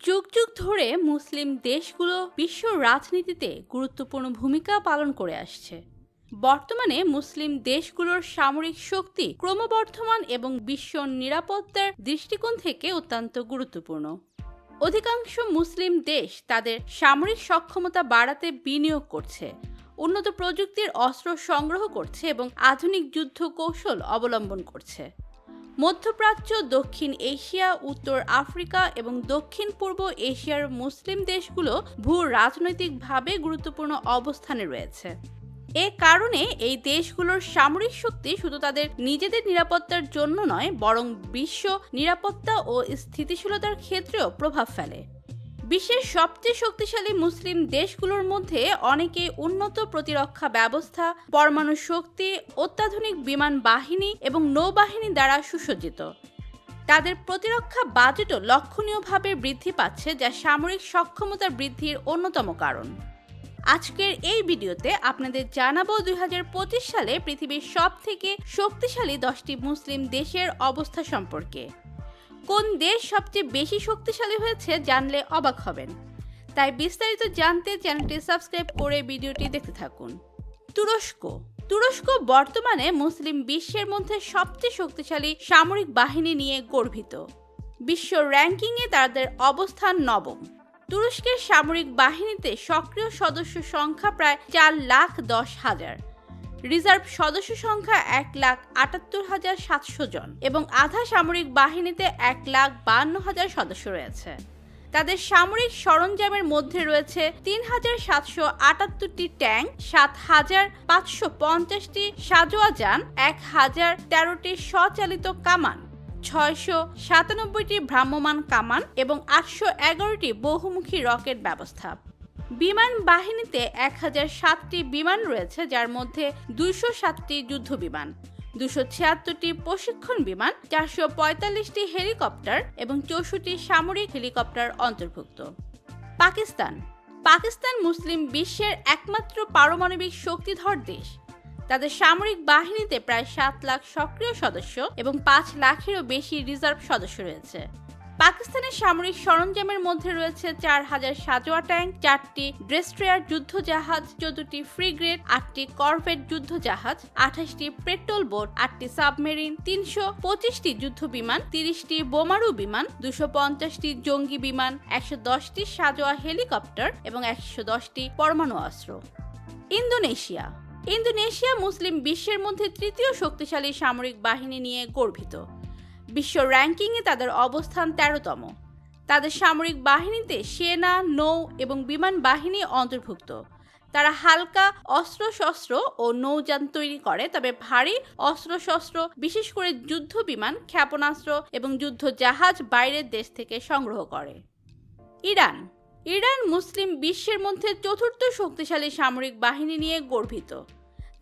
যুগ যুগ ধরে মুসলিম দেশগুলো বিশ্ব রাজনীতিতে গুরুত্বপূর্ণ ভূমিকা পালন করে আসছে। বর্তমানে মুসলিম দেশগুলোর সামরিক শক্তি ক্রমবর্ধমান এবং বিশ্ব নিরাপত্তার দৃষ্টিকোণ থেকে অত্যন্ত গুরুত্বপূর্ণ। অধিকাংশ মুসলিম দেশ তাদের সামরিক সক্ষমতা বাড়াতে বিনিয়োগ করছে, উন্নত প্রযুক্তির অস্ত্র সংগ্রহ করছে এবং আধুনিক যুদ্ধ কৌশল অবলম্বন করছে। মধ্যপ্রাচ্য, দক্ষিণ এশিয়া, উত্তর আফ্রিকা এবং দক্ষিণ পূর্ব এশিয়ার মুসলিম দেশগুলো ভূ রাজনৈতিকভাবে গুরুত্বপূর্ণ অবস্থানে রয়েছে। এ কারণে এই দেশগুলোর সামরিক শক্তি শুধু তাদের নিজেদের নিরাপত্তার জন্য নয়, বরং বিশ্ব নিরাপত্তা ও স্থিতিশীলতার ক্ষেত্রেও প্রভাব ফেলে। বিশ্বের সবচেয়ে শক্তিশালী মুসলিম দেশগুলোর মধ্যে অনেকে উন্নত প্রতিরক্ষা ব্যবস্থা, পরমাণু শক্তি, অত্যাধুনিক বিমান বাহিনী এবং নৌবাহিনী দ্বারা সুসজ্জিত। তাদের প্রতিরক্ষা বাজেটও লক্ষণীয়ভাবে বৃদ্ধি পাচ্ছে, যা সামরিক সক্ষমতা বৃদ্ধির অন্যতম কারণ। আজকের এই ভিডিওতে আপনাদের জানাবো 2025 সালে পৃথিবীর সবথেকে শক্তিশালী 10টি মুসলিম দেশের অবস্থা সম্পর্কে। কোন দেশ সবচেয়ে বেশি শক্তিশালী হয়েছে জানলে অবাক হবেন। তাই বিস্তারিত জানতে চ্যানেলটি সাবস্ক্রাইব করে ভিডিওটি দেখতে থাকুন। তুরস্ক বর্তমানে মুসলিম বিশ্বের মধ্যে সবচেয়ে শক্তিশালী সামরিক বাহিনী নিয়ে গর্বিত। বিশ্ব র্যাঙ্কিংয়ে তাদের অবস্থান 9ম। তুরস্কের সামরিক বাহিনীতে সক্রিয় সদস্য সংখ্যা প্রায় 4,10,000, রিজার্ভ সদস্য সংখ্যা 1,78,700 জন এবং আধা সামরিক বাহিনীতে 1,52,000 সদস্য রয়েছে। তাদের সামরিক সরঞ্জামের মধ্যে রয়েছে 3,778টি ট্যাঙ্ক, 7,550টি সাঁজোয়া যান, 1,013টি স্বচালিত কামান, 697টি ভ্রাম্যমাণ কামান এবং 811টি বহুমুখী রকেট ব্যবস্থা। বিমান বাহিনীতে 1007টি বিমান রয়েছে, যার মধ্যে 207টি যুদ্ধ বিমান, 276টি প্রশিক্ষণ বিমান, 445টি হেলিকপ্টার এবং 64টি সামরিক হেলিকপ্টার অন্তর্ভুক্ত। পাকিস্তান মুসলিম বিশ্বের একমাত্র পারমাণবিক শক্তিধর দেশ। তাদের সামরিক বাহিনীতে প্রায় 7 লাখ সক্রিয় সদস্য এবং 5 লাখেরও বেশি রিজার্ভ সদস্য রয়েছে। পাকিস্তানের সামরিক সরঞ্জামের মধ্যে রয়েছে 4,000 সাঁজোয়া ট্যাঙ্ক, 4টি ডেস্ট্রয়ার যুদ্ধ জাহাজ, 14টি ফ্রিগেট, 8টি করভেট যুদ্ধ জাহাজ, 28টি পেট্রোল বোট, 8টি সাবমেরিন, 325টি যুদ্ধ বিমান, 30টি বোমারু বিমান, 250টি জঙ্গি বিমান, 110টি সাঁজোয়া হেলিকপ্টার এবং 110টি পরমাণু অস্ত্র। ইন্দোনেশিয়া মুসলিম বিশ্বের মধ্যে তৃতীয় শক্তিশালী সামরিক বাহিনী নিয়ে গর্বিত। বিশ্ব র্যাঙ্কিংয়ে তাদের অবস্থান 13তম। তাদের সামরিক বাহিনীতে সেনা, নৌ এবং বিমান বাহিনী অন্তর্ভুক্ত। তারা হালকা অস্ত্রশস্ত্র ও নৌযান তৈরি করে, তবে ভারী অস্ত্রশস্ত্র, বিশেষ করে যুদ্ধ বিমান, ক্ষেপণাস্ত্র এবং যুদ্ধ জাহাজ বাইরের দেশ থেকে সংগ্রহ করে। ইরান মুসলিম বিশ্বের মধ্যে চতুর্থ শক্তিশালী সামরিক বাহিনী নিয়ে গর্বিত।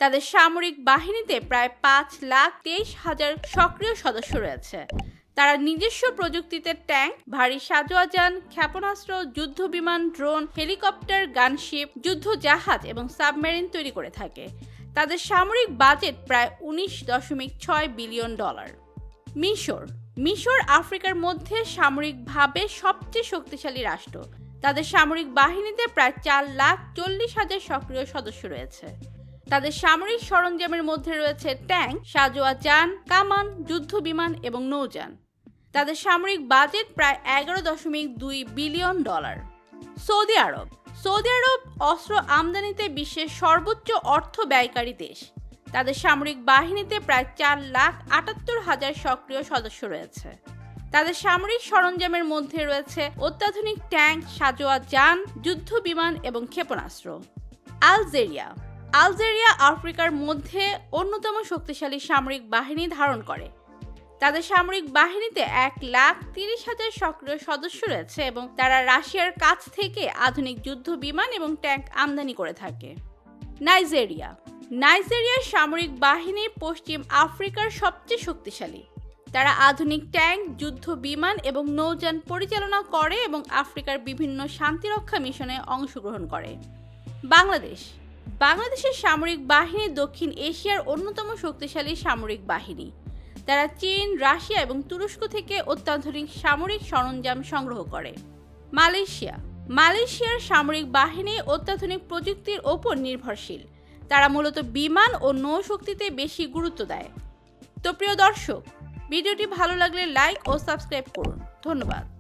তাদের সামরিক বাহিনীতে প্রায় 5,23,000 সক্রিয় সদস্য রয়েছে। তারা নিজস্ব প্রযুক্তিতে ট্যাঙ্ক, ভারী সাঁজোয়া যান, ক্ষেপণাস্ত্র, যুদ্ধ বিমান, ড্রোন, হেলিকপ্টার, গানশিপ, যুদ্ধ জাহাজ এবং সাবমেরিন তৈরি করে থাকে। তাদের সামরিক বাজেট প্রায় $19.6 বিলিয়ন। মিশর আফ্রিকার মধ্যে সামরিকভাবে সবচেয়ে শক্তিশালী রাষ্ট্র। তাদের সামরিক বাহিনীতে প্রায় 4,40,000 সক্রিয় সদস্য রয়েছে। তাদের সামরিক সরঞ্জামের মধ্যে রয়েছে ট্যাঙ্ক, সাঁজোয়া যান, কামান, যুদ্ধ বিমান এবং নৌযান। তাদের সামরিক বাজেট প্রায় $11.2 বিলিয়ন। সৌদি আরব অস্ত্র আমদানিতে বিশ্বের সর্বোচ্চ অর্থ ব্যয়কারী দেশ। তাদের সামরিক বাহিনীতে প্রায় 4,78,000 সক্রিয় সদস্য রয়েছে। তাদের সামরিক সরঞ্জামের মধ্যে রয়েছে অত্যাধুনিক ট্যাঙ্ক, সাঁজোয়া যান, যুদ্ধ বিমান এবং ক্ষেপণাস্ত্র। আলজেরিয়া আফ্রিকার মধ্যে অন্যতম শক্তিশালী সামরিক বাহিনী ধারণ করে। তাদের সামরিক বাহিনীতে 1,30,000 সক্রিয় সদস্য রয়েছে এবং তারা রাশিয়ার কাছ থেকে আধুনিক যুদ্ধ বিমান এবং ট্যাঙ্ক আমদানি করে থাকে। নাইজেরিয়ার সামরিক বাহিনী পশ্চিম আফ্রিকার সবচেয়ে শক্তিশালী। তারা আধুনিক ট্যাঙ্ক, যুদ্ধ বিমান এবং নৌযান পরিচালনা করে এবং আফ্রিকার বিভিন্ন শান্তিরক্ষা মিশনে অংশগ্রহণ করে। বাংলাদেশের সামরিক বাহিনী দক্ষিণ এশিয়ার অন্যতম শক্তিশালী সামরিক বাহিনী। তারা চীন, রাশিয়া এবং তুরস্ক থেকে অত্যাধুনিক সামরিক সরঞ্জাম সংগ্রহ করে। মালয়েশিয়ার সামরিক বাহিনী অত্যাধুনিক প্রযুক্তির ওপর নির্ভরশীল। তারা মূলত বিমান ও নৌশক্তিতে বেশি গুরুত্ব দেয়। তো প্রিয় দর্শক, ভিডিওটি ভালো লাগলে লাইক ও সাবস্ক্রাইব করুন। ধন্যবাদ।